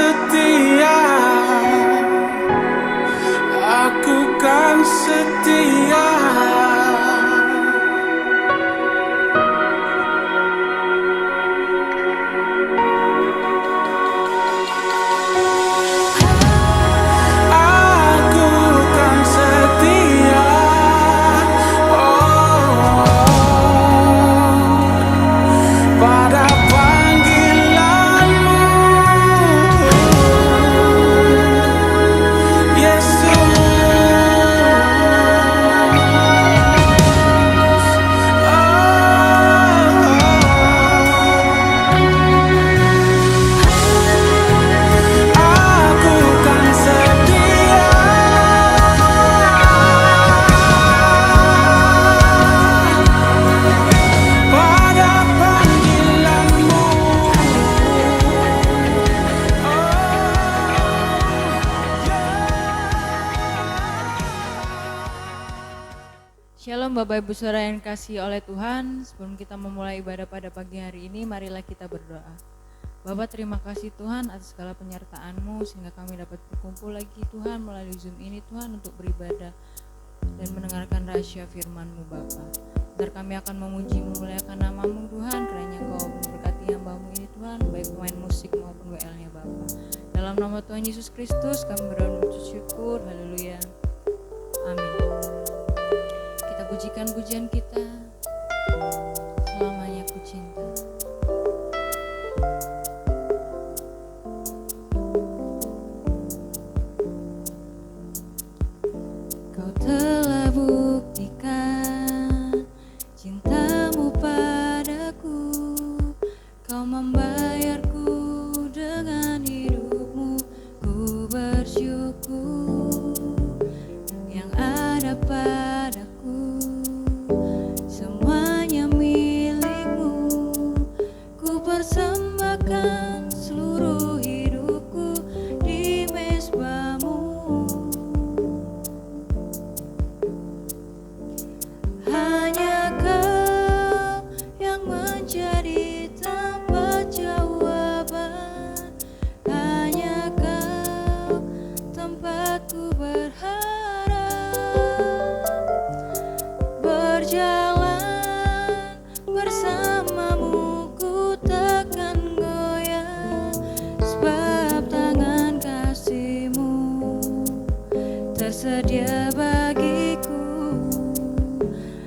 setia, aku kan setia. Shalom Bapak Ibu Saudara yang dikasihi oleh Tuhan. Sebelum kita memulai ibadah pada pagi hari ini, marilah kita berdoa. Bapak, terima kasih Tuhan atas segala penyertaan-Mu sehingga kami dapat berkumpul lagi Tuhan melalui Zoom ini Tuhan untuk beribadah dan mendengarkan rahasia firman-Mu Bapak. Biar kami akan memuji memuliakan nama-Mu Tuhan, kiranya Kau memberkati hamba-Mu ini Tuhan, baik pemain musik maupun WL-nya Bapak. Dalam nama Tuhan Yesus Kristus kami berdoa dan bersyukur. Haleluya. Amin. Pujikan pujian kita, selamanya ku cinta. Kau telah buktikan cintamu padaku, kau membayarku dengan hidupmu, ku bersyukur yang ada padaku. Persembahkan seluruh hidupku di mezbah-Mu. Hanya Kau yang menjadi tempat jawaban, hanya Kau tempatku berharap, berjalan bersama-Mu. Tersedia bagiku,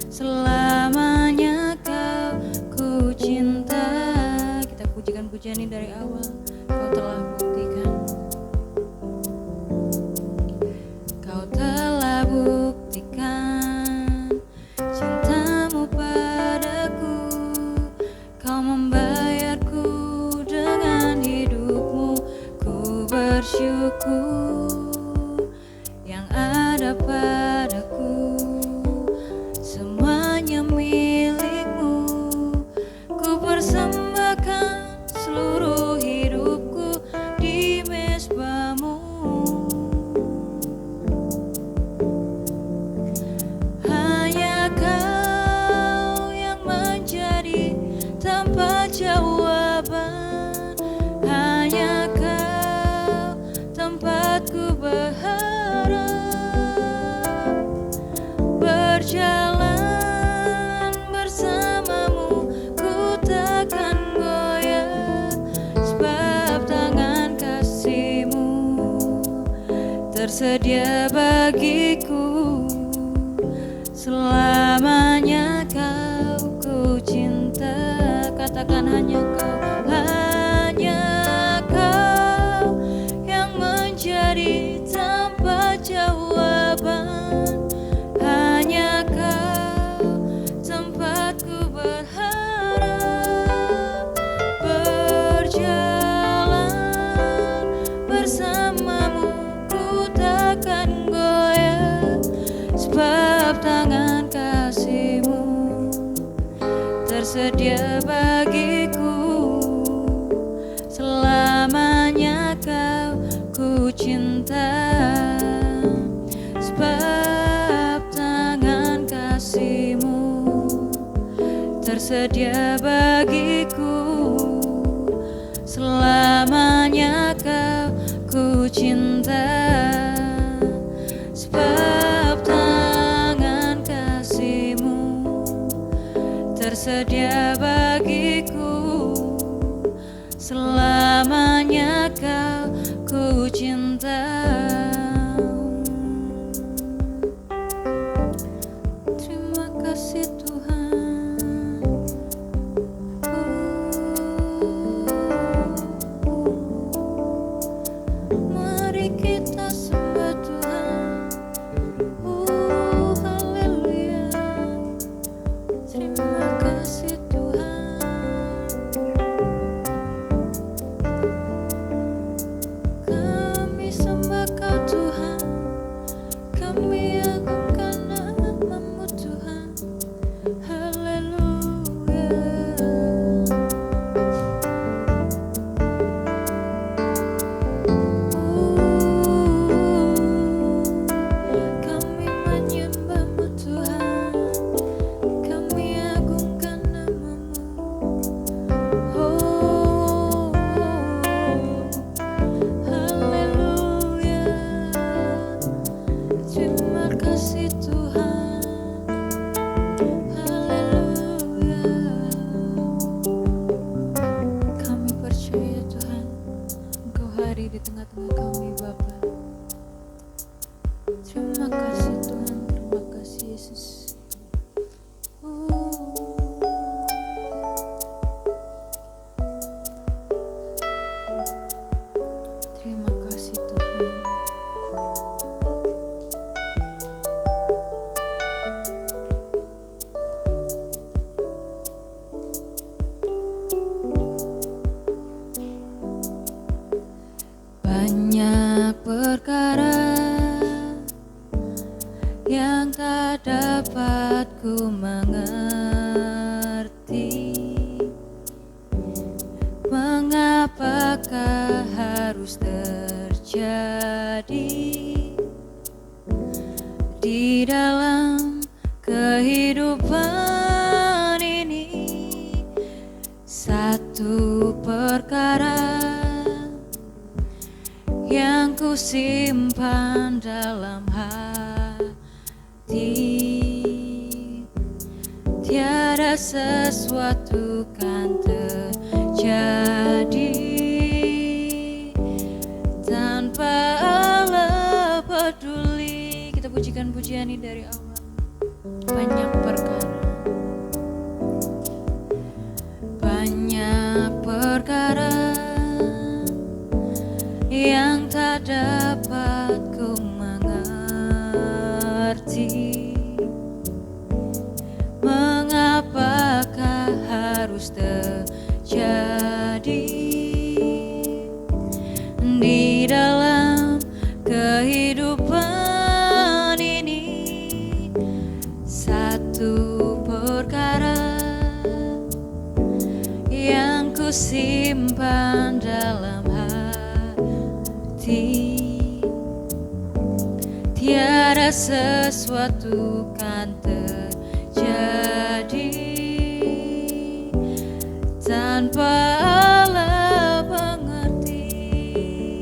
selamanya Kau ku cinta. Kita pujikan pujian ini dari awal. Kau telah buktikan, Kau telah buktikan cintamu padaku, Kau membayarku dengan hidupmu, ku bersyukur padaku, semuanya milik-Mu. Ku persembahkan seluruh hidupku di mezbah-Mu. Hanya Kau yang menjadi tempat jawaban, hanya Kau tempatku berharap, berjalan bersama-Mu, ku takkan goyah, sebab tangan kasih-Mu tersedia bagiku, selamanya Kau ku cinta. Katakan hanya Kau, hanya Kau yang menjadi tempat jawaban, hanya Kau tempatku berharap, berjalan bersama-Mu, ku takkan goyah, sebab tangan kasih-Mu tersedia bagiku, selamanya Kau ku cinta. Sebab tangan kasih-Mu tersedia bagiku, selamanya Kau cinta, sebab tangan kasih-Mu tersedia bagiku. Selamanya Kau ku cinta. Terima kasih Tuhan. Mari kita sembah Tuhan. Haleluya. Terima kasih Tuhan. Kami sembah Kau Tuhan. Kami agungkan nama-Mu Tuhan. Haleluya. Kami menyembah-Mu Tuhan. Kami agungkan nama-Mu. Oh, haleluya. Terima kasih Tuhan. Haleluya. Kami percaya Tuhan, Engkau hari di tengah-tengah kami Bapa. Terima kasih Tuhan, terima kasih Yesus. Terima kasih Tuhan. Banyak perkara yang tak dapat ku mengerti. Mengapakah harus terjadi di dalam kehidupan ini? Satu perkara yang ku simpan dalam hati, tiada sesuatu kan terjadi tanpa Allah peduli. Kita pujikan pujian ini dari awal. Banyak perkara, banyak perkara yang tak dapat ku mengerti. Mengapakah harus terjadi di dalam kehidupan ini? Satu perkara yang ku simpan dalam hati, tiada sesuatu kan terjadi tanpa Allah mengerti.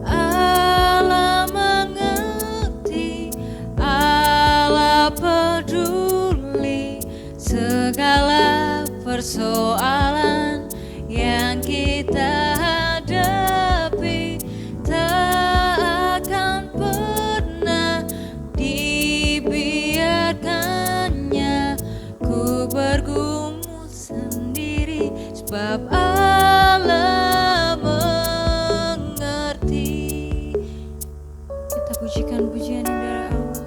Allah mengerti, Allah peduli segala persoalan yang kita hadapi. Tak akan pernah dibiarkannya ku bergumul sendiri, sebab Allah mengerti. Kita pujikan pujian dari awal.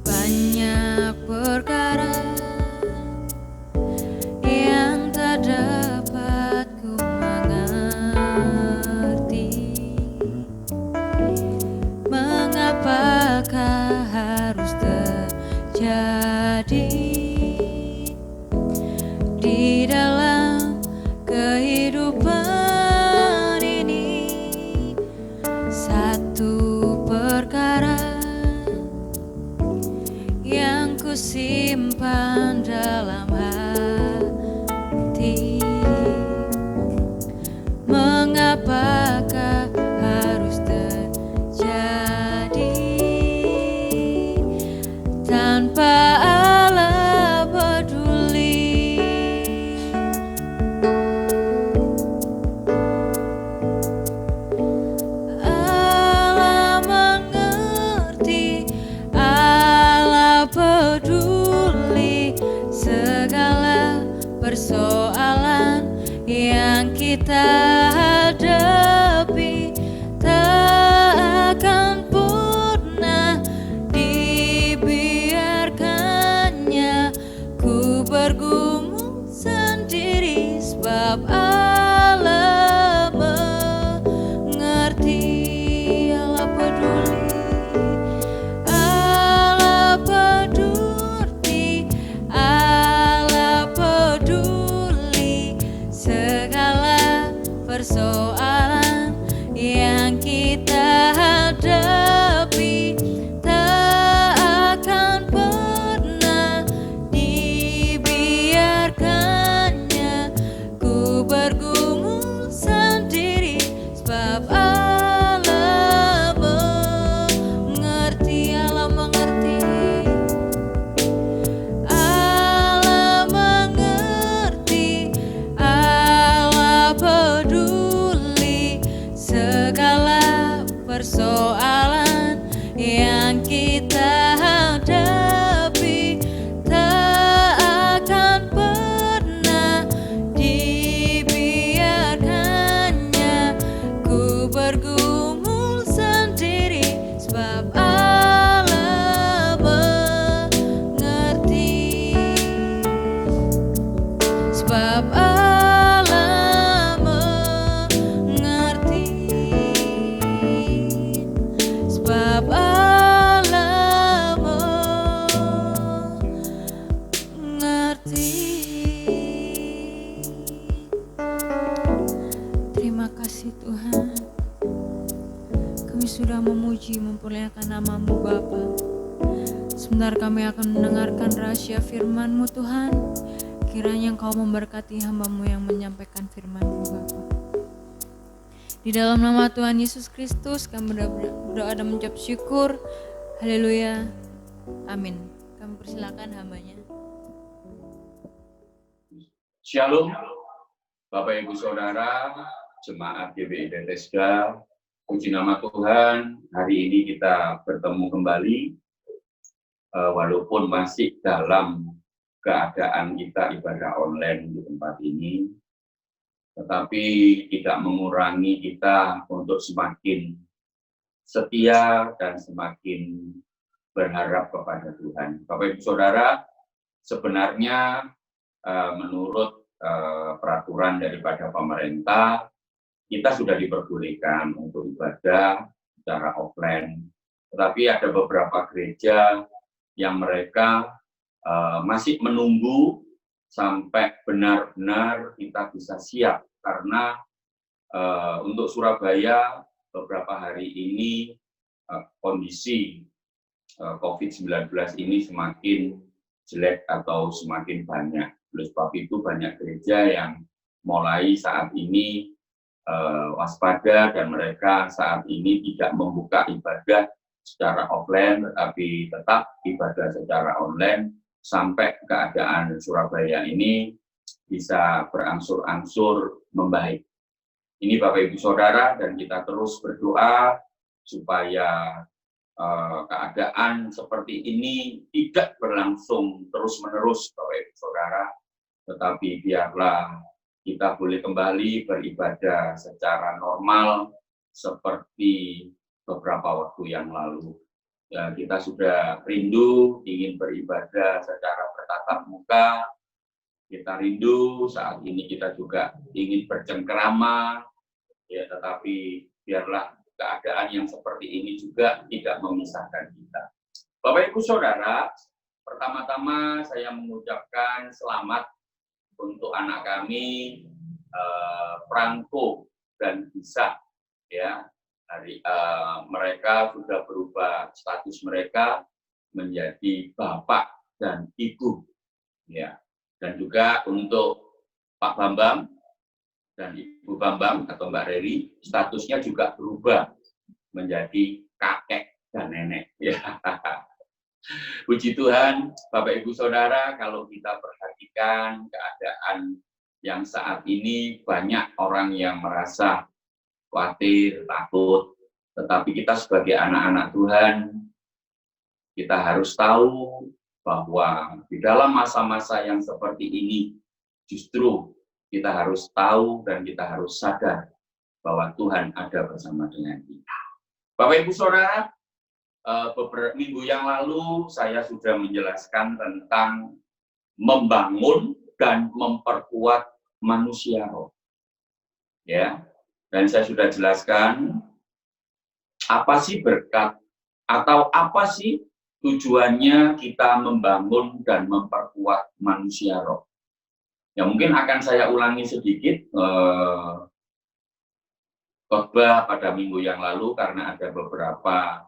Banyak perkara yang tak dapat ku mengerti. Mengapakah harus terjadi di dalam kehidupan ini? Satu perkara yang ku simpan dalam hati, persoalan yang kita hadapi tak akan pernah dibiarkannya ku bergumul sendiri, sebab Allah mengerti. Allah peduli, Allah peduli, Allah peduli. Segala persoalan yang kita hadapi tak akan pernah dibiarkannya ku bergumul sendiri, sebab Allah mengerti. Allah mengerti, Allah mengerti, Allah peduli. Segala persoalan yang kita hadapi tak akan pernah dibiarkannya ku bergumul sendiri, sebab Allah mengerti, sebab Allah mengerti, sebab Allah mengerti. Terima kasih Tuhan, kami sudah memuji memperlihatkan nama-Mu Bapa. Sebentar kami akan mendengarkan rahasia firman-Mu Tuhan. Kiranya Engkau memberkati hamba-Mu yang menyampaikan firman-Mu Bapa. Di dalam nama Tuhan Yesus Kristus kami berdoa dan mengucap syukur. Haleluya. Amin. Kami persilakan hambanya. Shalom, Bapak Ibu Saudara, Jemaat GBI Bethesda. Puji nama Tuhan, hari ini kita bertemu kembali, walaupun masih dalam keadaan kita ibadah online di tempat ini, tetapi tidak mengurangi kita untuk semakin setia dan semakin berharap kepada Tuhan. Bapak Ibu Saudara, sebenarnya menurut peraturan daripada pemerintah, kita sudah diperbolehkan untuk ibadah secara offline. Tetapi ada beberapa gereja yang mereka masih menunggu sampai benar-benar kita bisa siap, karena untuk Surabaya beberapa hari ini kondisi COVID-19 ini semakin jelek atau semakin banyak. Oleh sebab itu banyak gereja yang mulai saat ini waspada dan mereka saat ini tidak membuka ibadah secara offline, tetapi tetap ibadah secara online sampai keadaan Surabaya ini bisa berangsur-angsur membaik. Ini Bapak Ibu Saudara, dan kita terus berdoa supaya keadaan seperti ini tidak berlangsung terus-menerus Bapak Ibu Saudara, tetapi biarlah kita boleh kembali beribadah secara normal seperti beberapa waktu yang lalu. Ya, kita sudah rindu ingin beribadah secara bertatap muka. Kita rindu saat ini kita juga ingin bercengkerama, ya, tetapi biarlah keadaan yang seperti ini juga tidak memisahkan kita. Bapak Ibu Saudara, pertama-tama saya mengucapkan selamat untuk anak kami, Franco dan Bisa, ya. Mereka sudah berubah status mereka menjadi bapak dan ibu, ya. Dan juga untuk Pak Bambang dan Ibu Bambang atau Mbak Reri, statusnya juga berubah menjadi kakek dan nenek, ya. Puji Tuhan, Bapak Ibu Saudara, kalau kita perhatikan keadaan yang saat ini, banyak orang yang merasa khawatir, takut, tetapi kita sebagai anak-anak Tuhan, kita harus tahu bahwa di dalam masa-masa yang seperti ini, justru kita harus tahu dan kita harus sadar bahwa Tuhan ada bersama dengan kita. Bapak Ibu Saudara, beberapa minggu yang lalu saya sudah menjelaskan tentang membangun dan memperkuat manusia roh. Ya, dan saya sudah jelaskan apa sih berkat atau apa sih tujuannya kita membangun dan memperkuat manusia roh. Ya mungkin akan saya ulangi sedikit khotbah pada minggu yang lalu karena ada beberapa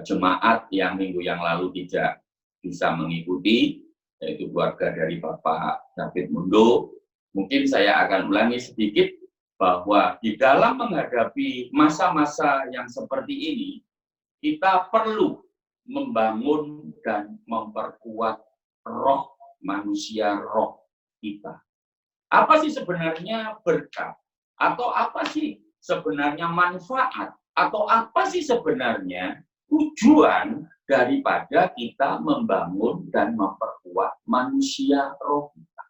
jemaat yang minggu yang lalu tidak bisa mengikuti, yaitu keluarga dari Bapak David Mundo. Mungkin saya akan ulangi sedikit bahwa di dalam menghadapi masa-masa yang seperti ini, kita perlu membangun dan memperkuat roh manusia, roh kita. Apa sih sebenarnya berkat? Atau apa sih sebenarnya manfaat? Atau apa sih sebenarnya tujuan daripada kita membangun dan memperkuat manusia roh kita?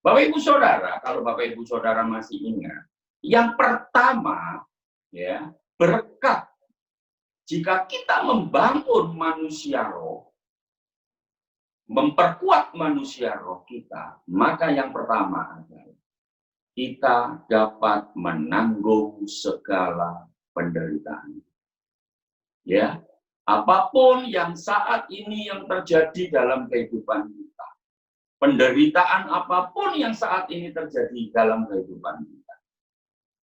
Bapak Ibu Saudara, kalau Bapak Ibu Saudara masih ingat, yang pertama ya, berkat jika kita membangun manusia roh, memperkuat manusia roh kita, maka yang pertama adalah kita dapat menanggung segala penderitaan. Ya, apapun yang saat ini yang terjadi dalam kehidupan kita, penderitaan apapun yang saat ini terjadi dalam kehidupan kita,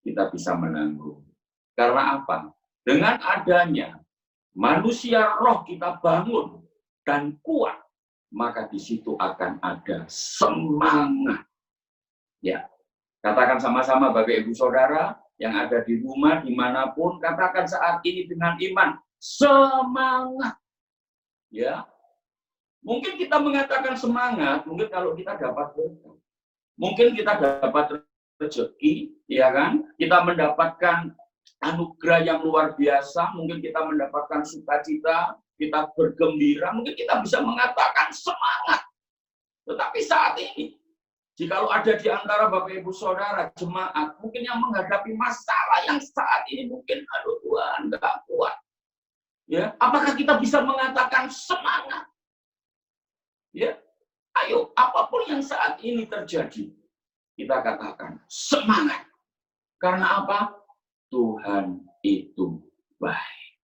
kita bisa menanggung. Karena apa? Dengan adanya manusia roh kita bangun dan kuat, maka di situ akan ada semangat. Ya, katakan sama-sama Bapak Ibu Saudara yang ada di rumah dimanapun, katakan saat ini dengan iman, semangat. Ya, mungkin kita mengatakan semangat, mungkin kalau kita dapat berkat, mungkin kita dapat rezeki, ya kan? Kita mendapatkan anugerah yang luar biasa, mungkin kita mendapatkan sukacita, kita bergembira, mungkin kita bisa mengatakan semangat. Tetapi saat ini, jikalau ada di antara Bapak Ibu Saudara, jemaat, mungkin yang menghadapi masalah yang saat ini mungkin, aduh Tuhan, nggak kuat. Ya, apakah kita bisa mengatakan semangat? Ya, ayo, apapun yang saat ini terjadi, kita katakan semangat. Karena apa? Tuhan itu baik.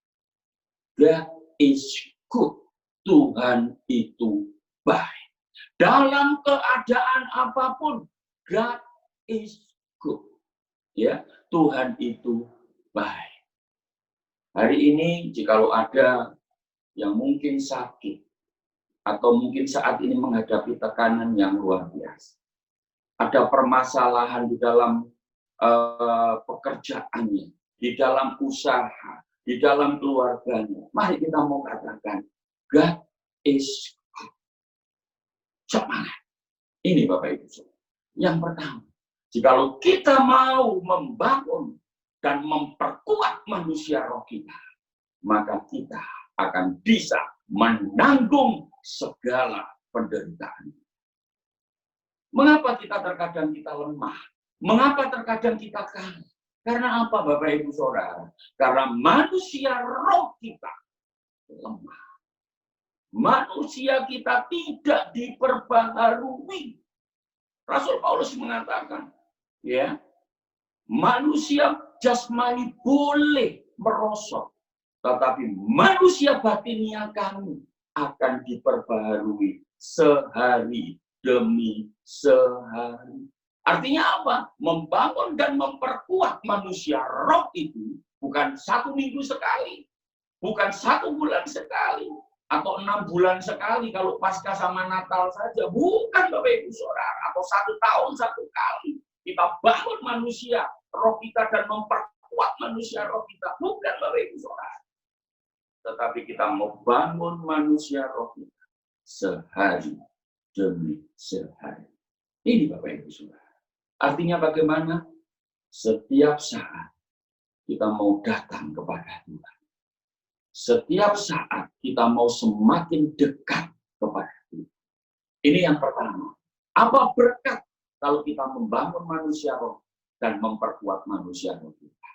God is good. Tuhan itu baik. Dalam keadaan apapun, God is good. Ya, Tuhan itu baik. Hari ini, jikalau ada yang mungkin sakit, atau mungkin saat ini menghadapi tekanan yang luar biasa, ada permasalahan di dalam pekerjaannya, di dalam usaha, di dalam keluarganya, mari kita mau katakan, God is good. Semangat. Ini Bapak Ibu Saudara. Yang pertama, jikalau kita mau membangun dan memperkuat manusia roh kita, maka kita akan bisa menanggung segala penderitaan. Mengapa terkadang kita lemah? Mengapa terkadang kita kalah? Karena apa Bapak Ibu Saudara? Karena manusia roh kita lemah. Manusia kita tidak diperbaharui. Rasul Paulus mengatakan, ya, manusia jasmani boleh merosot, tetapi manusia batinia kami akan diperbaharui sehari demi sehari. Artinya apa? Membangun dan memperkuat manusia roh itu bukan 1 minggu sekali, bukan 1 bulan sekali, atau 6 bulan sekali kalau pasca sama Natal saja. Bukan Bapak Ibu Saudara, atau 1 tahun 1 kali. Kita bangun manusia roh kita dan memperkuat manusia roh kita. Bukan Bapak Ibu Saudara. Tetapi kita membangun manusia roh kita sehari demi sehari. Ini Bapak Ibu Saudara. Artinya bagaimana? Setiap saat kita mau datang kepada Tuhan. Setiap saat kita mau semakin dekat kepada Tuhan. Ini yang pertama. Apa berkat kalau kita membangun manusia roh dan memperkuat manusia roh kita,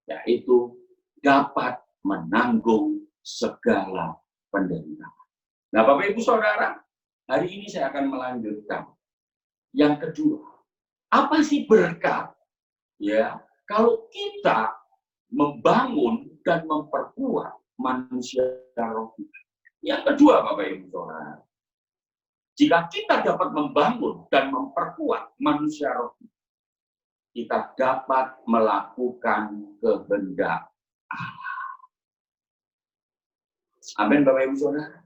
yaitu dapat menanggung segala penderitaan. Nah, Bapak Ibu Saudara, hari ini saya akan melanjutkan. Yang kedua, apa sih berkat? Ya, kalau kita membangun dan memperkuat manusia roh kita. Yang kedua, Bapak Ibu Saudara, jika kita dapat membangun dan memperkuat manusia roh kita, kita dapat melakukan kehendak Allah. Amin, Bapak Ibu Saudara.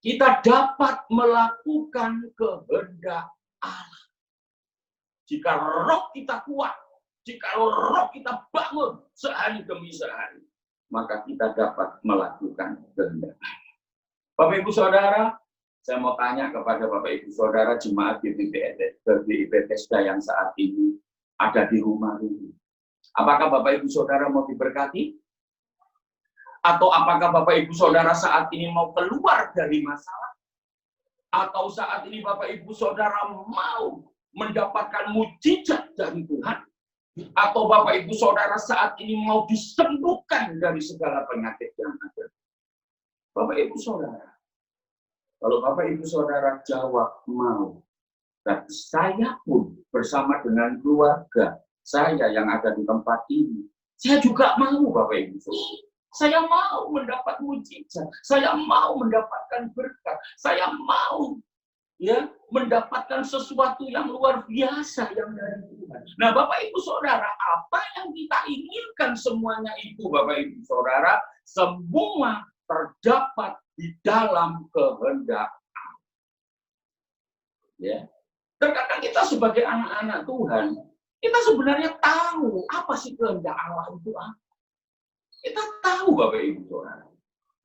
Kita dapat melakukan kehendak Allah. Jika roh kita kuat, jika roh kita bangun sehari demi sehari, maka kita dapat melakukan kehendak Allah. Bapak Ibu Saudara, saya mau tanya kepada Bapak Ibu Saudara jemaat GBI Bethesda yang saat ini ada di rumah ini. Apakah Bapak Ibu Saudara mau diberkati? Atau apakah Bapak Ibu Saudara saat ini mau keluar dari masalah? Atau saat ini Bapak Ibu Saudara mau mendapatkan mujizat dari Tuhan? Atau Bapak Ibu Saudara saat ini mau disembuhkan dari segala penyakit yang ada? Bapak Ibu Saudara, kalau Bapak Ibu Saudara jawab mau, dan saya pun bersama dengan keluarga saya yang ada di tempat ini, saya juga mau, Bapak Ibu Saudara. Saya mau mendapat mujizat, saya mau mendapatkan berkat, saya mau ya mendapatkan sesuatu yang luar biasa yang dari Tuhan. Nah, Bapak Ibu Saudara, apa yang kita inginkan semuanya itu, Bapak Ibu Saudara, semua terdapat di dalam kehendak Allah. Ya. Terkadang kita sebagai anak-anak Tuhan, kita sebenarnya tahu apa sih kehendak Allah itu apa. Kita tahu, Bapak Ibu Saudara.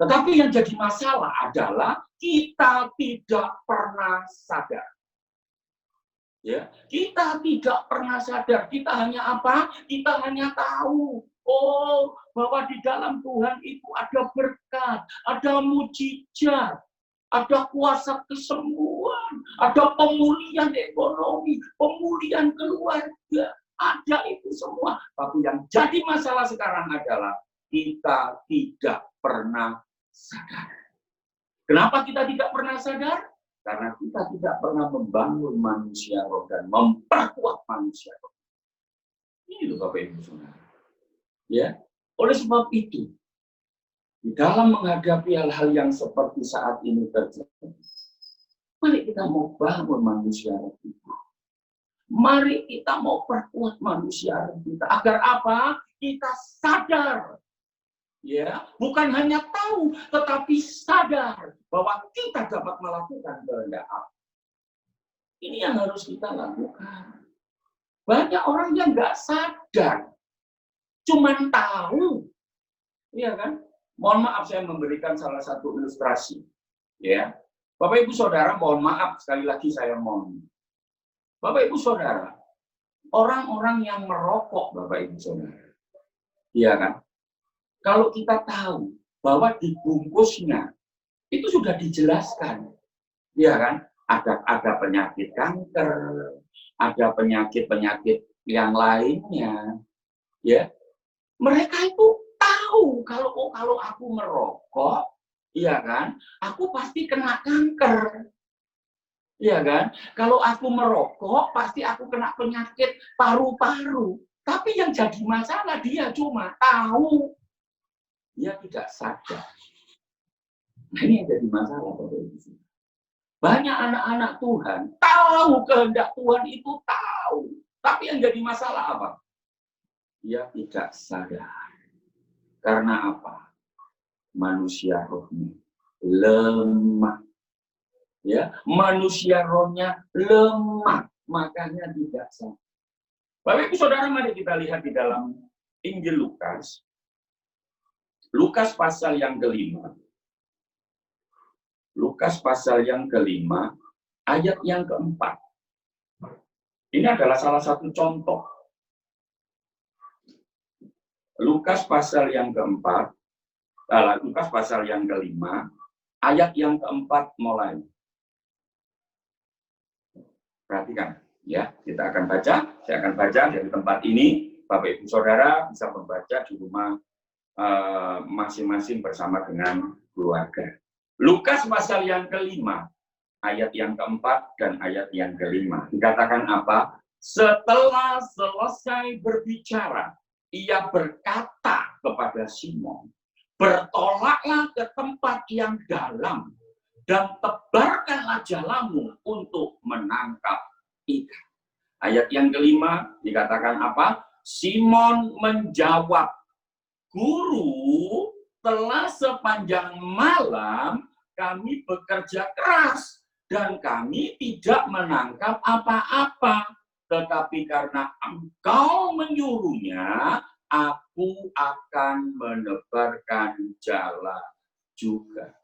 Tetapi yang jadi masalah adalah kita tidak pernah sadar. Ya, kita tidak pernah sadar. Kita hanya apa? Kita hanya tahu, oh, bahwa di dalam Tuhan itu ada berkat, ada mujizat, ada kuasa kesembuhan, ada pemulihan ekonomi, pemulihan keluarga, ada itu semua. Tapi yang jadi masalah sekarang adalah kita tidak pernah sadar. Kenapa kita tidak pernah sadar? Karena kita tidak pernah membangun manusia roh dan memperkuat manusia roh. Ini loh Bapak Ibu Saudara. Ya, oleh sebab itu, di dalam menghadapi hal-hal yang seperti saat ini terjadi, mari kita mau bangun manusia roh kita. Mari kita mau perkuat manusia roh kita. Agar apa? Kita sadar. Ya, bukan hanya tahu, tetapi sadar bahwa kita dapat melakukan kehendak Allah. Ini yang harus kita lakukan. Banyak orang yang nggak sadar, cuman tahu, ya kan? Mohon maaf saya memberikan salah satu ilustrasi, ya. Bapak Ibu Saudara, mohon maaf sekali lagi saya mohon. Bapak Ibu Saudara, orang-orang yang merokok, Bapak Ibu Saudara, iya kan? Kalau kita tahu bahwa di bungkusnya itu sudah dijelaskan, ya kan? Ada penyakit kanker, ada penyakit-penyakit yang lainnya, ya. Mereka itu tahu kalau aku merokok, ya kan? Aku pasti kena kanker, ya kan? Kalau aku merokok pasti aku kena penyakit paru-paru. Tapi yang jadi masalah dia cuma tahu. Dia tidak sadar. Nah, ini yang jadi masalah, Bapak Ibu. Banyak anak-anak Tuhan tahu kehendak Tuhan itu tahu, tapi yang jadi masalah apa? Dia tidak sadar. Karena apa? Manusia rohnya lemah. Ya, manusia rohnya lemah, makanya tidak sadar. Bapak Ibu Saudara, mari kita lihat di dalam Injil Lukas. Lukas pasal yang kelima. Lukas pasal yang kelima, ayat yang keempat. Ini adalah salah satu contoh. Lukas pasal yang keempat, Lukas pasal yang kelima, ayat yang keempat mulai. Perhatikan, ya. Kita akan baca, saya akan baca dari tempat ini. Bapak Ibu Saudara bisa membaca di rumah masing-masing bersama dengan keluarga. Lukas pasal yang ke-5, ayat yang ke-4 dan ayat yang ke-5. Dikatakan apa? Setelah selesai berbicara, ia berkata kepada Simon, bertolaklah ke tempat yang dalam dan tebarkanlah jalamu untuk menangkap ikan. Ayat yang ke-5 dikatakan apa? Simon menjawab, Guru, telah sepanjang malam kami bekerja keras dan kami tidak menangkap apa-apa. Tetapi karena Engkau menyuruhnya, aku akan menebarkan jala juga.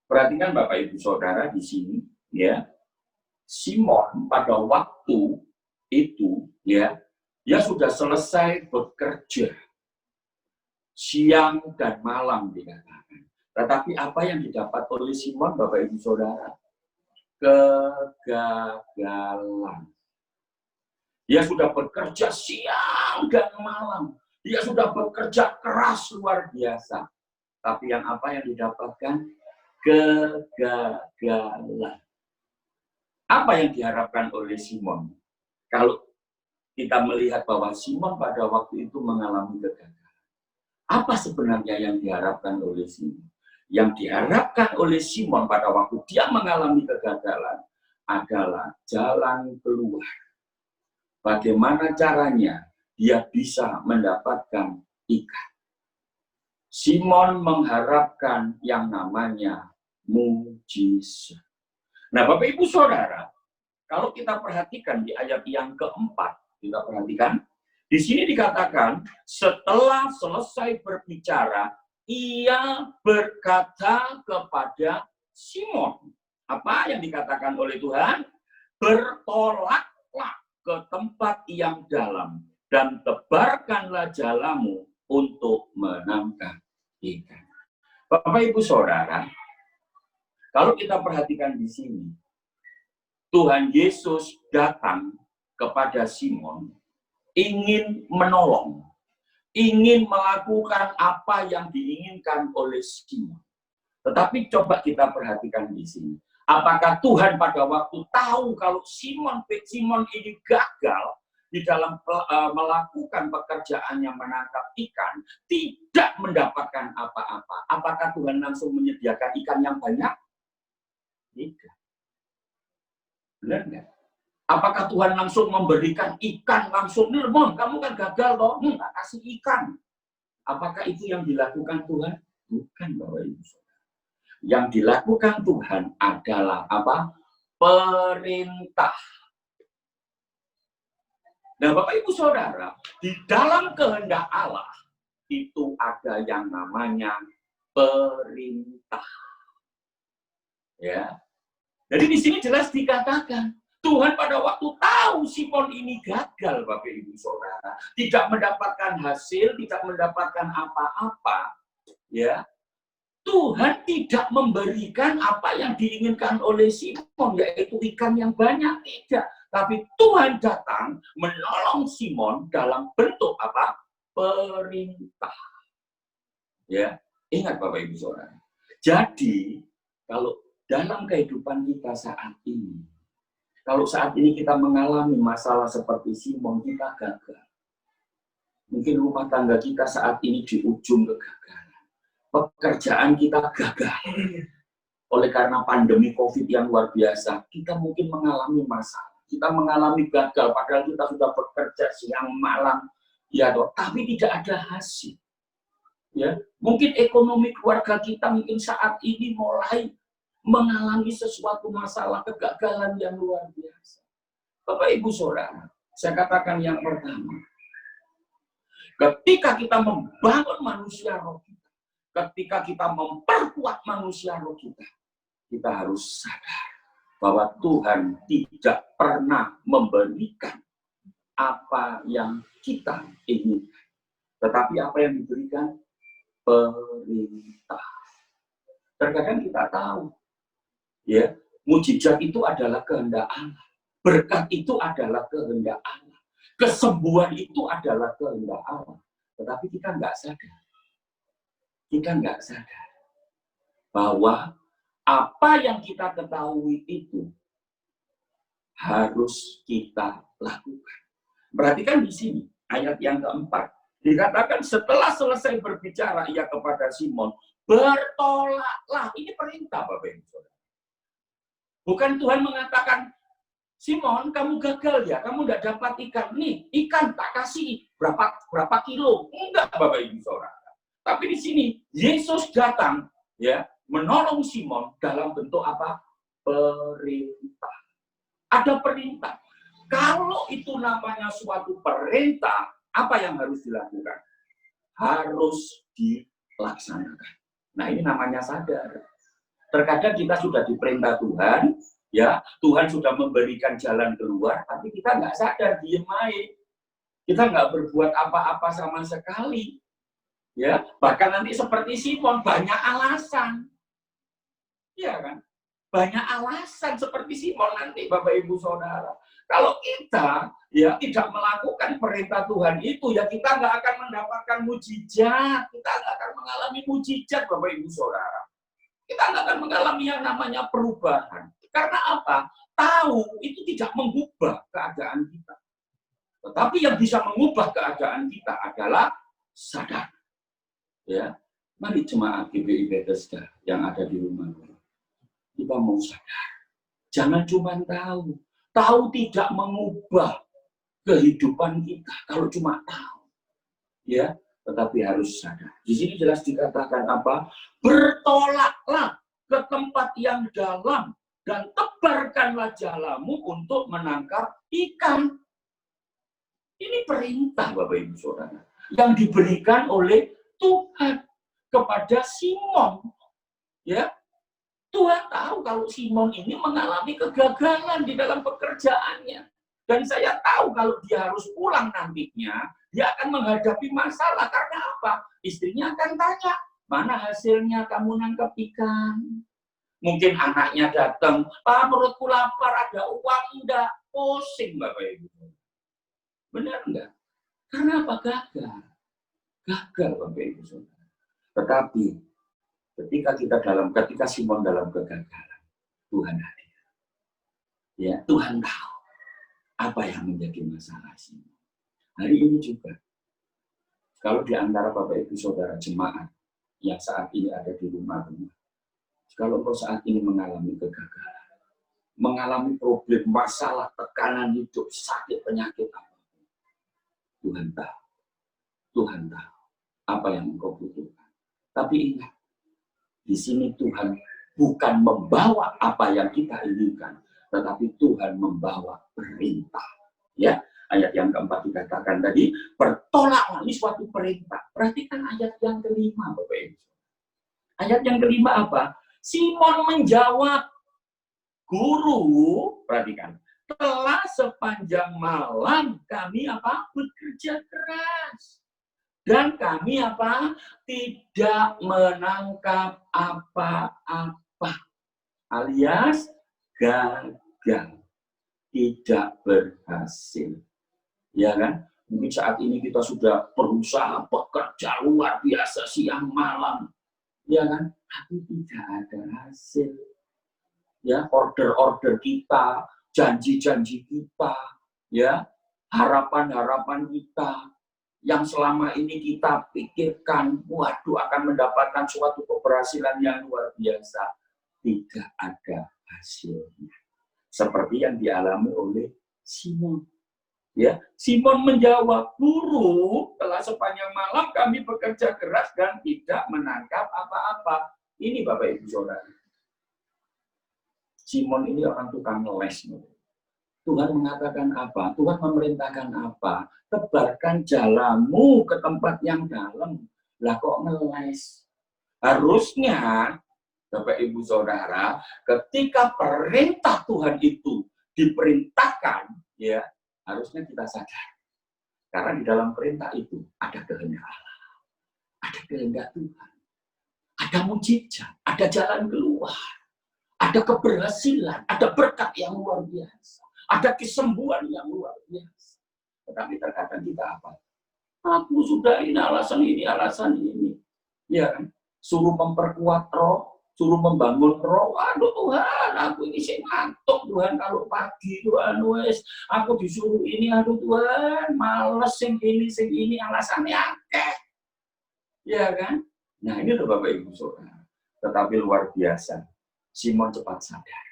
Perhatikan Bapak Ibu Saudara di sini, ya. Simon pada waktu itu, ya, dia sudah selesai bekerja siang dan malam dikatakan. Tetapi apa yang didapat oleh Simon, Bapak Ibu Saudara? Kegagalan. Dia sudah bekerja siang dan malam. Dia sudah bekerja keras luar biasa. Tapi yang apa yang didapatkan? Kegagalan. Apa yang diharapkan oleh Simon? Kalau kita melihat bahwa Simon pada waktu itu mengalami kegagalan. Apa sebenarnya yang diharapkan oleh Simon? Yang diharapkan oleh Simon pada waktu dia mengalami kegagalan adalah jalan keluar. Bagaimana caranya dia bisa mendapatkan ikan? Simon mengharapkan yang namanya mujizat. Nah, Bapak Ibu Saudara, kalau kita perhatikan di ayat yang keempat, kita perhatikan, di sini dikatakan, setelah selesai berbicara, ia berkata kepada Simon. Apa yang dikatakan oleh Tuhan? Bertolaklah ke tempat yang dalam dan tebarkanlah jalamu untuk menangkap ikan. Bapak Ibu Saudara, kalau kita perhatikan di sini, Tuhan Yesus datang kepada Simon, ingin menolong, ingin melakukan apa yang diinginkan oleh Simon. Tetapi coba kita perhatikan di sini. Apakah Tuhan pada waktu tahu kalau Simon ini gagal di dalam melakukan pekerjaannya menangkap ikan, tidak mendapatkan apa-apa? Apakah Tuhan langsung menyediakan ikan yang banyak? Tidak. Benar nggak? Apakah Tuhan langsung memberikan ikan langsung? Mon, kamu kan gagal toh, nggak kasih ikan. Apakah itu yang dilakukan Tuhan? Bukan, Bapak Ibu Saudara. Yang dilakukan Tuhan adalah apa? Perintah. Nah, Bapak Ibu Saudara, di dalam kehendak Allah itu ada yang namanya perintah. Ya. Jadi di sini jelas dikatakan, Tuhan pada waktu tahu Simon ini gagal, Bapak Ibu Saudara, tidak mendapatkan hasil, tidak mendapatkan apa-apa, ya. Tuhan tidak memberikan apa yang diinginkan oleh Simon, yaitu ikan yang banyak, tidak. Tapi Tuhan datang menolong Simon dalam bentuk apa? Perintah. Ya, ingat Bapak Ibu Saudara. Jadi, kalau dalam kehidupan kita saat ini, kalau saat ini kita mengalami masalah seperti Simon, kita gagal. Mungkin rumah tangga kita saat ini di ujung kegagalan. Pekerjaan kita gagal. Oleh karena pandemi COVID yang luar biasa, kita mungkin mengalami masalah. Kita mengalami gagal, padahal kita sudah bekerja siang malam, ya toh, tapi tidak ada hasil. Ya, mungkin ekonomi keluarga kita mungkin saat ini mulai mengalami sesuatu masalah kegagalan yang luar biasa. Bapak Ibu Saudara, saya katakan yang pertama, ketika kita membangun manusia roh kita, ketika kita memperkuat manusia roh kita harus sadar bahwa Tuhan tidak pernah memberikan apa yang kita inginkan. Tetapi apa yang diberikan? Perintah. Terkadang kita tahu, ya, mujizat itu adalah kehendak Allah. Berkat itu adalah kehendak Allah. Kesembuhan itu adalah kehendak Allah. Tetapi kita nggak sadar. Kita nggak sadar bahwa apa yang kita ketahui itu harus kita lakukan. Perhatikan di sini, ayat yang keempat. Dikatakan setelah selesai berbicara, ia kepada Simon, bertolaklah. Ini perintah, Bapak Ibu Saudara. Bukan Tuhan mengatakan, Simon, kamu gagal ya, kamu tidak dapat ikan. Nih, ikan tak kasih berapa kilo. Enggak, Bapak Ibu Saudara. Tapi di sini, Yesus datang ya menolong Simon dalam bentuk apa? Perintah. Ada perintah. Kalau itu namanya suatu perintah, apa yang harus dilakukan? Harus dilaksanakan. Nah, ini namanya sadar. Terkadang kita sudah diperintah Tuhan, ya, Tuhan sudah memberikan jalan keluar, tapi kita nggak sadar, diem aja. Kita nggak berbuat apa-apa sama sekali. Ya, bahkan nanti seperti Simon, banyak alasan. Iya kan? Banyak alasan seperti Simon nanti, Bapak Ibu Saudara. Kalau kita ya tidak melakukan perintah Tuhan itu, ya kita nggak akan mendapatkan mujizat. Kita nggak akan mengalami mujizat, Bapak Ibu Saudara. Kita nggak akan mengalami yang namanya perubahan. Karena apa? Tahu itu tidak mengubah keadaan kita. Tetapi yang bisa mengubah keadaan kita adalah sadar. Ya, mari jemaat GBI Bethesda yang ada di rumah. Kita mau sadar. Jangan cuma tahu. Tahu tidak mengubah kehidupan kita kalau cuma tahu. Ya, tetapi harus sadar. Di sini jelas dikatakan apa? Bertolaklah ke tempat yang dalam dan tebarkanlah jalamu untuk menangkap ikan. Ini perintah, Bapak Ibu Saudara, yang diberikan oleh Tuhan kepada Simon. Ya, Tuhan tahu kalau Simon ini mengalami kegagalan di dalam pekerjaannya. Dan saya tahu kalau dia harus pulang nantinya, dia akan menghadapi masalah. Karena apa? Istrinya akan tanya, mana hasilnya kamu nangkep ikan? Mungkin anaknya datang, Pak, perutku lapar, ada uang enggak? Pusing, Bapak Ibu. Benar enggak? Karena apa? Gagal. Gagal, Bapak Ibu Saudara. Tetapi ketika Simon dalam kegagalan, Tuhan hadir. Ya, Tuhan tahu apa yang menjadi masalah Simon. Hari ini juga, kalau di antara Bapak Ibu Saudara jemaat yang saat ini ada di rumah-rumah, kalau engkau saat ini mengalami kegagalan, mengalami problem, masalah, tekanan hidup, sakit, penyakit apapun, Tuhan tahu. Tuhan tahu apa yang engkau butuhkan. Tapi ingat, di sini Tuhan bukan membawa apa yang kita inginkan, tetapi Tuhan membawa perintah. Ya, ayat yang keempat dikatakan tadi, bertolaklah, ini suatu perintah. Perhatikan ayat yang kelima, Bapak Ibu. Ayat yang kelima apa? Simon menjawab, Guru, perhatikan, telah sepanjang malam kami apa? Bekerja keras. Dan kami apa? Tidak menangkap apa-apa. Alias gagal. Tidak berhasil. Ya kan? Mungkin saat ini kita sudah berusaha bekerja luar biasa siang malam. Ya kan? Tapi tidak ada hasil. Ya, order-order kita, janji-janji kita, ya, harapan-harapan kita yang selama ini kita pikirkan, waduh akan mendapatkan suatu keberhasilan yang luar biasa, tidak ada hasilnya. Seperti yang dialami oleh Simon. Ya, Simon menjawab, Guru, telah sepanjang malam kami bekerja keras dan tidak menangkap apa-apa. Ini Bapak Ibu Saudara. Simon ini orang tukang ngeles. Tuhan mengatakan apa? Tuhan memerintahkan apa? Tebarkan jalamu ke tempat yang dalam. Lah kok ngeles? Harusnya, Bapak Ibu Saudara, ketika perintah Tuhan itu diperintahkan, ya harusnya kita sadar. Karena di dalam perintah itu ada kehendak Allah, ada kehendak Tuhan, ada mujizat, ada jalan keluar, ada keberhasilan, ada berkat yang luar biasa. ada kesembuhan yang luar biasa. Tetapi terkadang kita apa? Aku sudah ini, alasan ini. Ya kan? Suruh memperkuat roh, suruh membangun roh. Aduh Tuhan, aku ini sih ngantuk Tuhan kalau pagi Tuhan wes. Aku disuruh ini, aduh Tuhan, males sing ini alasannya akeh. Ya kan? Nah ini loh Bapak Ibu Saudara. Tetapi luar biasa. Simon cepat sadar.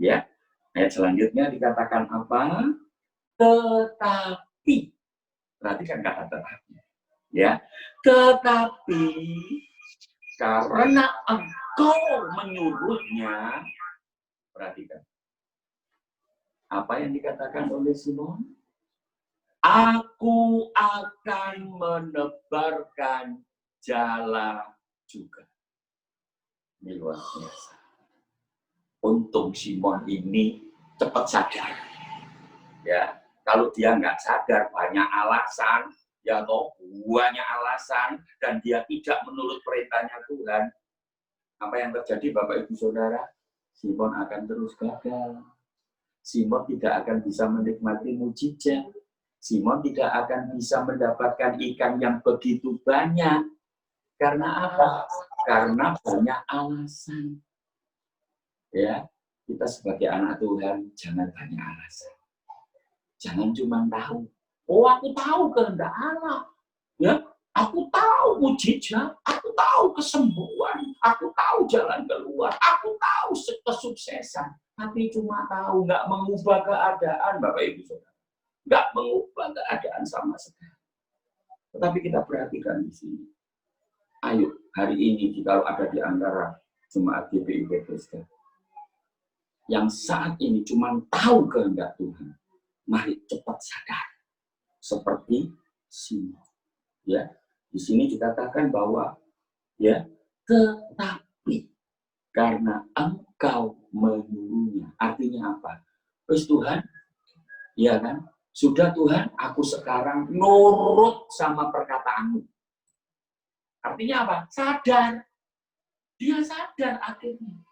Ya. Ayat selanjutnya dikatakan apa? Tetapi. Perhatikan kata tetapi. Ya. Tetapi karena engkau menyuruhnya, perhatikan. Apa yang dikatakan oleh Simon? Aku akan menebarkan jala juga. Ini luar biasa. Untung Simon ini cepat sadar. Ya, kalau dia nggak sadar banyak alasan, ya toh banyak alasan dan dia tidak menurut perintahnya Tuhan. Apa yang terjadi Bapak Ibu Saudara? Simon akan terus gagal. Simon tidak akan bisa menikmati mujizat. Simon tidak akan bisa mendapatkan ikan yang begitu banyak. Karena apa? Karena banyak alasan. Ya, kita sebagai anak Tuhan jangan banyak alasan. Jangan cuma tahu. Oh, aku tahu kehendak Allah. Ya, aku tahu mujizat, aku tahu kesembuhan, aku tahu jalan keluar, aku tahu kesuksesan. Tapi cuma tahu, nggak mengubah keadaan, Bapak Ibu Saudara. Nggak mengubah keadaan sama sekali. Tetapi kita perhatikan di sini. Ayo, hari ini kalau ada di antara jemaat GPI Bethesda yang saat ini cuma tahu kehendak Tuhan, mari cepat sadar seperti Simon. Ya, di sini dikatakan bahwa ya, tetapi karena engkau menyuruhnya. Artinya apa? Terus Tuhan, ya kan? Sudah Tuhan, aku sekarang nurut sama perkataanmu. Artinya apa? Sadar. Dia sadar akhirnya.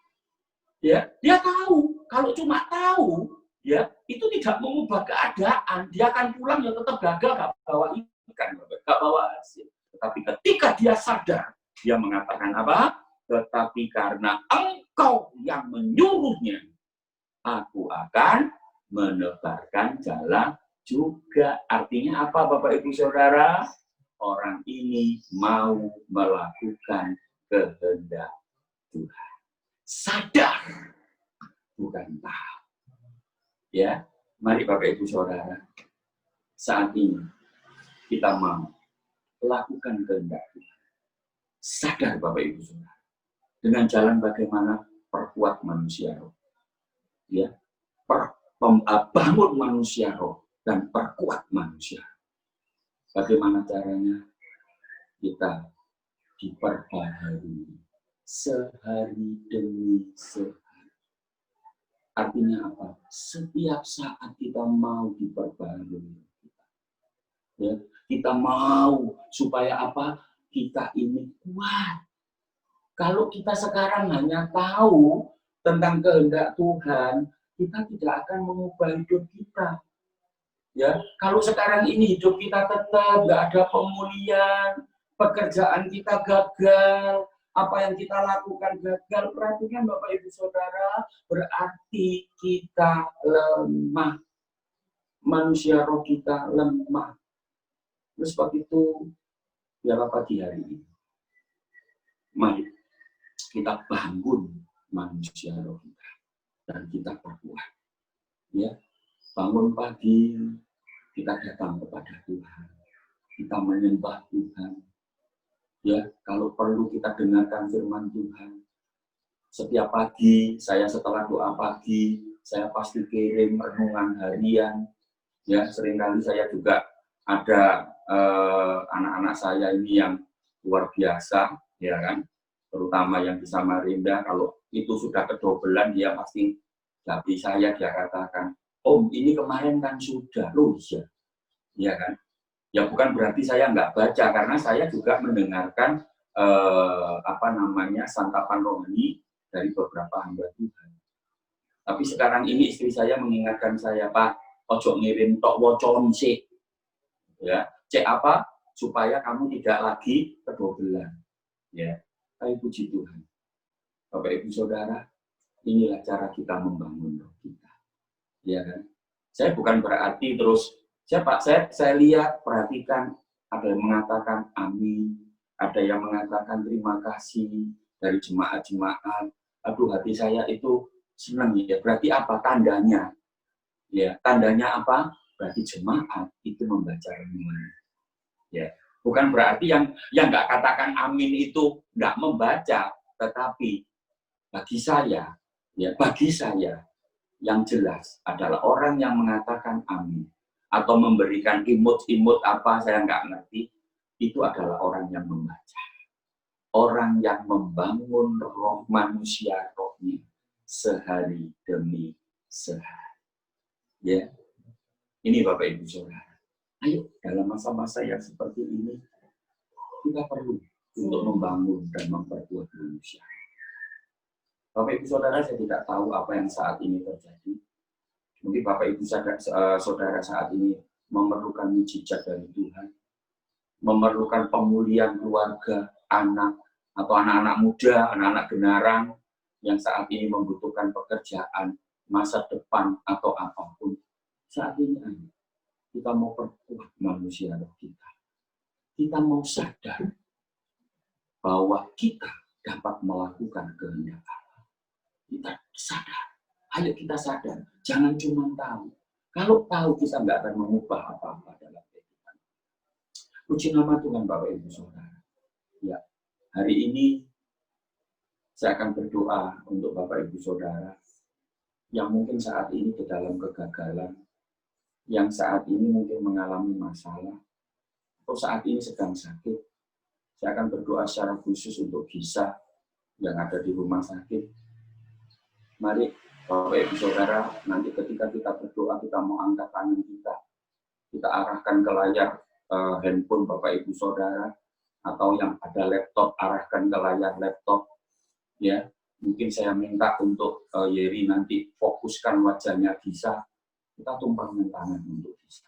Ya, dia tahu. Kalau cuma tahu, ya itu tidak mengubah keadaan. Dia akan pulang ya tetap gagal, gak bawa ikan, gak bawa hasil. Tetapi ketika dia sadar, dia mengatakan apa? Tetapi karena engkau yang menyuruhnya, aku akan menebarkan jalan juga. Artinya apa Bapak Ibu Saudara? Orang ini mau melakukan kehendak Tuhan. Sadar, bukan tahu. Ya, mari Bapak Ibu Saudara, saat ini kita mau lakukan kehendak Tuhan. Sadar Bapak Ibu Saudara. Dengan jalan bagaimana perkuat manusia roh. Ya, bangun manusia roh dan perkuat manusia. Bagaimana caranya? Kita diperbaharui sehari demi sehari. Artinya apa? Setiap saat kita mau diperbaharui. Ya, kita mau supaya apa? Kita ini kuat. Kalau kita sekarang hanya tahu tentang kehendak Tuhan, kita tidak akan mengubah hidup kita. Ya, kalau sekarang ini hidup kita tetap nggak ada pemulihan, pekerjaan kita gagal, apa yang kita lakukan gagal, perhatikan Bapak Ibu Saudara, berarti kita lemah. Manusia roh kita lemah. Terus begitu, biarlah pagi hari ini. Mari kita bangun manusia roh kita dan kita perkuat. Ya, bangun pagi, kita datang kepada Tuhan. Kita menyembah Tuhan. Ya, kalau perlu kita dengarkan firman Tuhan. Setiap pagi, saya setelah doa pagi, saya pasti kirim renungan harian. Ya, seringkali saya juga ada anak-anak saya ini yang luar biasa, ya kan? Terutama yang di Samarinda, kalau itu sudah kedobelan, dia pasti tapi saya dia katakan, Om, ini kemarin kan sudah, loh iya kan? Ya bukan berarti saya nggak baca, karena saya juga mendengarkan santapan rohani dari beberapa hamba Tuhan. Tapi sekarang ini istri saya mengingatkan saya, Pak, ojo ngirim tok wocon sih. Ya, cek apa? Supaya kamu tidak lagi kedobelan. Ya, tapi puji Tuhan. Bapak Ibu Saudara, inilah cara kita membangun roh kita. Ya kan? Saya bukan berarti terus saya lihat, perhatikan, ada yang mengatakan amin, ada yang mengatakan terima kasih dari jemaat-jemaat. Aduh, hati saya itu senang ya. Berarti apa tandanya? Ya, tandanya apa? Berarti jemaat itu membaca renungan. Ya, bukan berarti yang nggak katakan amin itu nggak membaca, tetapi bagi saya yang jelas adalah orang yang mengatakan amin atau memberikan imut-imut apa saya nggak ngerti, itu adalah orang yang membaca. Orang yang membangun roh manusia rohnya sehari demi sehari. Ya, ini Bapak Ibu Saudara. Ayo dalam masa-masa yang seperti ini kita perlu untuk membangun dan memperkuat manusia. Bapak Ibu Saudara, saya tidak tahu apa yang saat ini terjadi. Mungkin Bapak Ibu Saudara saat ini memerlukan mujizat dari Tuhan, memerlukan pemulihan keluarga, anak, atau anak-anak muda, anak-anak generang yang saat ini membutuhkan pekerjaan, masa depan, atau apapun. Saat ini kita mau perkuat manusia kita. Kita mau sadar bahwa kita dapat melakukan kehendak Allah. Kita sadar. Ayo kita sadar. Jangan cuma tahu. Kalau tahu kita nggak akan mengubah apa-apa dalam kehidupan. Puji nama Tuhan Bapak Ibu Saudara. Ya, hari ini saya akan berdoa untuk Bapak Ibu Saudara yang mungkin saat ini di dalam kegagalan, yang saat ini mungkin mengalami masalah, atau saat ini sedang sakit. Saya akan berdoa secara khusus untuk Gisa yang ada di rumah sakit. Mari Bapak Ibu Saudara, nanti ketika kita berdoa, kita mau angkat tangan kita arahkan ke layar handphone Bapak Ibu Saudara, atau yang ada laptop, arahkan ke layar laptop. Ya, mungkin saya minta untuk Yeri nanti fokuskan wajahnya Gisa. Kita tumpangkan tangan untuk Gisa.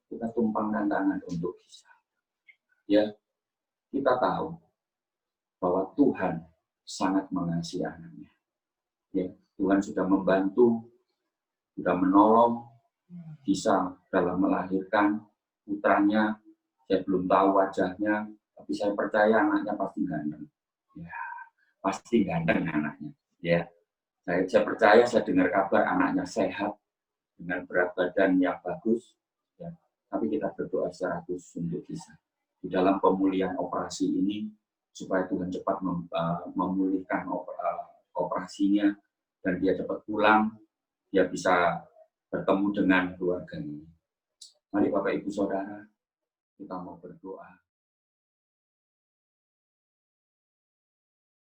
Kita tumpangkan tangan untuk Gisa. Ya, kita tahu bahwa Tuhan sangat mengasihi anaknya. Ya, Tuhan sudah membantu, sudah menolong Gisa dalam melahirkan putranya. Saya belum tahu wajahnya, tapi saya percaya anaknya pasti ganteng. Ya, pasti ganteng anaknya. Ya, saya percaya, saya dengar kabar anaknya sehat dengan berat badan yang bagus. Ya, tapi kita berdoa secara khusus untuk Gisa di dalam pemulihan operasi ini, supaya Tuhan cepat memulihkan operasinya dan dia cepat pulang, dia bisa bertemu dengan keluarganya. Mari Bapak Ibu Saudara, kita mau berdoa.